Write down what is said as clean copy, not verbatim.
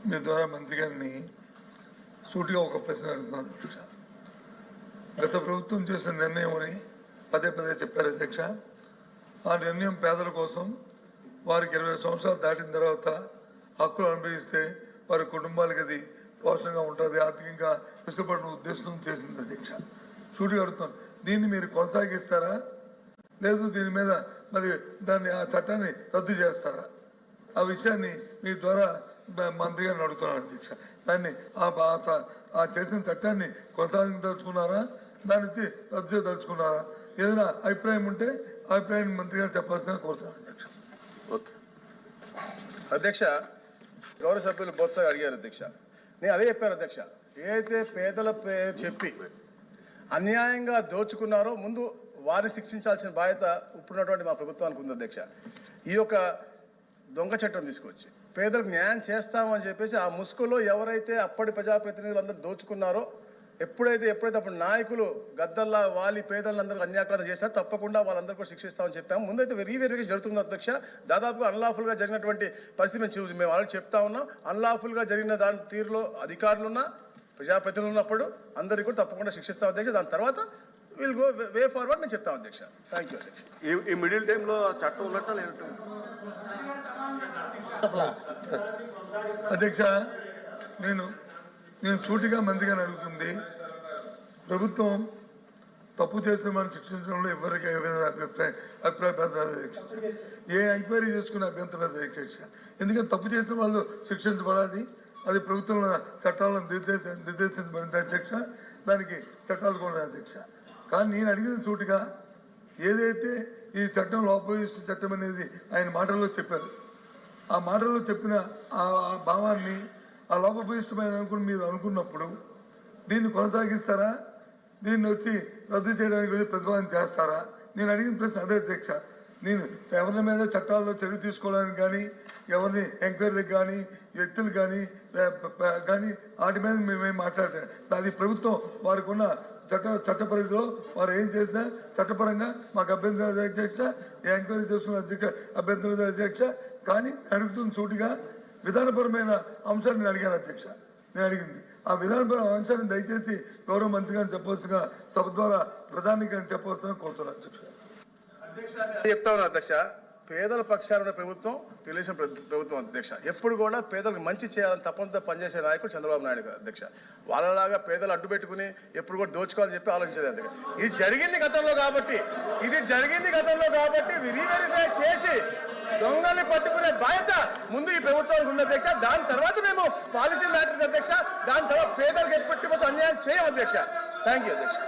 మీ ద్వారా మంత్రి గారిని సూటిగా ఒక ప్రశ్న అడుగుతున్నాను అధ్యక్ష. గత ప్రభుత్వం చేసిన నిర్ణయం అని పదే పదే చెప్పారు అధ్యక్ష. ఆ నిర్ణయం పేదల కోసం వారికి 20 సంవత్సరాలు దాటిన తర్వాత హక్కులు అనుభవిస్తే వారి కుటుంబాలకి అది పోషణగా ఉంటుంది, ఆర్థికంగా విసులుపడిన ఉద్దేశం చేసింది అధ్యక్ష. సూటిగా అడుగుతాను, దీన్ని మీరు కొనసాగిస్తారా లేదు దీని మీద మరి ఆ చట్టాన్ని రద్దు చేస్తారా? ఆ విషయాన్ని మీ ద్వారా మంత్రి గారిని అడుగుతున్నాను అధ్యక్ష. దాన్ని ఆ చేసిన చట్టాన్ని కొనసాగించదలుచుకున్నారా, దాని నుంచి రద్దు చేయదలుచుకున్నారా? ఏదైనా అభిప్రాయం ఉంటే అభిప్రాయాన్ని మంత్రి గారు చెప్పాల్సిందిగా కోరుతున్నాను అధ్యక్ష. ఓకే అధ్యక్ష, గౌరవ సభ్యులు బొత్సగా అడిగారు అధ్యక్ష. నేను అదే చెప్పాను అధ్యక్ష, ఏదైతే పేదల పేరు చెప్పి అన్యాయంగా దోచుకున్నారో ముందు వారిని శిక్షించాల్సిన బాధ్యత ఇప్పుడున్నటువంటి మా ప్రభుత్వానికి ఉంది అధ్యక్ష. ఈ యొక్క దొంగ చట్టం తీసుకొచ్చి పేదలకు న్యాయం చేస్తామని చెప్పేసి ఆ ముసుగులో ఎవరైతే అప్పటి ప్రజాప్రతినిధులు అందరూ దోచుకున్నారో ఎప్పుడైతే అప్పుడు నాయకులు గద్దల్లా వాలి పేదలందరూ అన్యాక్రాంతం చేశారో తప్పకుండా వాళ్ళందరూ కూడా శిక్షిస్తామని చెప్పాము. ముందైతే రీవెరిఫికేషన్ జరుగుతుంది అధ్యక్ష. దాదాపుగా అన్లాఫుల్గా జరిగినటువంటి పరిస్థితి మేము ఆల్రెడీ చెప్తా ఉన్నాం. అన్లాఫుల్గా జరిగిన దాని తీరులో అధికారులున్నా ప్రజాప్రతినిధులు ఉన్నప్పుడు అందరికీ కూడా తప్పకుండా శిక్షిస్తాం అధ్యక్ష. దాని తర్వాత విల్ గో వే ఫార్వర్డ్ మేము చెప్తాం అధ్యక్ష. థ్యాంక్ యూ అధ్యక్ష. ఈ మిడిల్ టైంలో చట్టం ఉన్నట్టు లేదు అధ్యక్ష. నేను సూటిగా మంత్రిగా అడుగుతుంది, ప్రభుత్వం తప్పు చేసిన మనం శిక్షించడంలో ఎవరికి అభిప్రాయం ఏ ఎంక్వైరీ చేసుకునే అభ్యంతరం లేదు అధ్యక్ష. ఎందుకంటే తప్పు చేసిన వాళ్ళు శిక్షించబడాలి, అది ప్రభుత్వం చట్టాలను నిర్దేశించబడింది అధ్యక్ష. దానికి చట్టాలు కూడా అధ్యక్ష. కానీ నేను అడిగిన సూటిగా ఏదైతే ఈ చట్టం లోపభూయిష్ట చట్టం అనేది ఆయన మాటల్లో చెప్పారు, ఆ మాటల్లో చెప్పిన ఆ భావాన్ని ఆ లోపభూయిష్టమైన అనుకుని మీరు అనుకున్నప్పుడు దీన్ని కొనసాగిస్తారా, దీన్ని వచ్చి రద్దు చేయడానికి ప్రతిపాదన చేస్తారా? నేను అడిగిన ప్రశ్న అదే అధ్యక్ష. నేను ఎవరి మీద చట్టాల్లో చర్య తీసుకోవడానికి కానీ ఎవరిని ఎంక్వైరీలకు కానీ వ్యక్తులు కానీ వాటి మీద మేమేం మాట్లాడలేదు. అది ప్రభుత్వం వారికి ఉన్న చట్ట పరిధిలో వారు ఏం చేసినా చట్టపరంగా మాకు అభ్యంతరం అధ్యక్ష. ఎంక్వైరీ చేసుకున్న అభ్యంతరం అధ్యక్ష. కానీ అడుగుతున్న సూటిగా విధానపరమైన అంశాన్ని నేను అడిగాను అధ్యక్ష. నేను అడిగింది ఆ విధానపరమైన అంశాన్ని దయచేసి గౌరవ మంత్రి గారిని చెప్పవలసిగా సభ ద్వారా ప్రధాని గారిని చెప్పవలసిన కోరుతున్నాను అధ్యక్ష. చెప్తా ఉన్నా అధ్యక్ష, పేదల పక్షాన ప్రభుత్వం తెలుగుదేశం ప్రభుత్వం అధ్యక్ష. ఎప్పుడు కూడా పేదలకు మంచి చేయాలని తప్పంతా పనిచేసే నాయకుడు చంద్రబాబు నాయుడు గారు అధ్యక్ష. వాళ్ళలాగా పేదలు అడ్డు పెట్టుకుని ఎప్పుడు కూడా దోచుకోవాలని చెప్పి ఆలోచించలేదు అధ్యక్ష. ఇది జరిగింది గతంలో కాబట్టి రీవెరిఫై చేసి దొంగల్ని పట్టుకునే బాధ్యత ముందు ఈ ప్రభుత్వానికి ఉంది అధ్యక్ష. దాని తర్వాత మేము పాలసీ మ్యాటర్స్ అధ్యక్ష. దాని తర్వాత పేదలకు ఎప్పటి కోసం అన్యాయం చేయం అధ్యక్ష. థ్యాంక్ యూ అధ్యక్ష.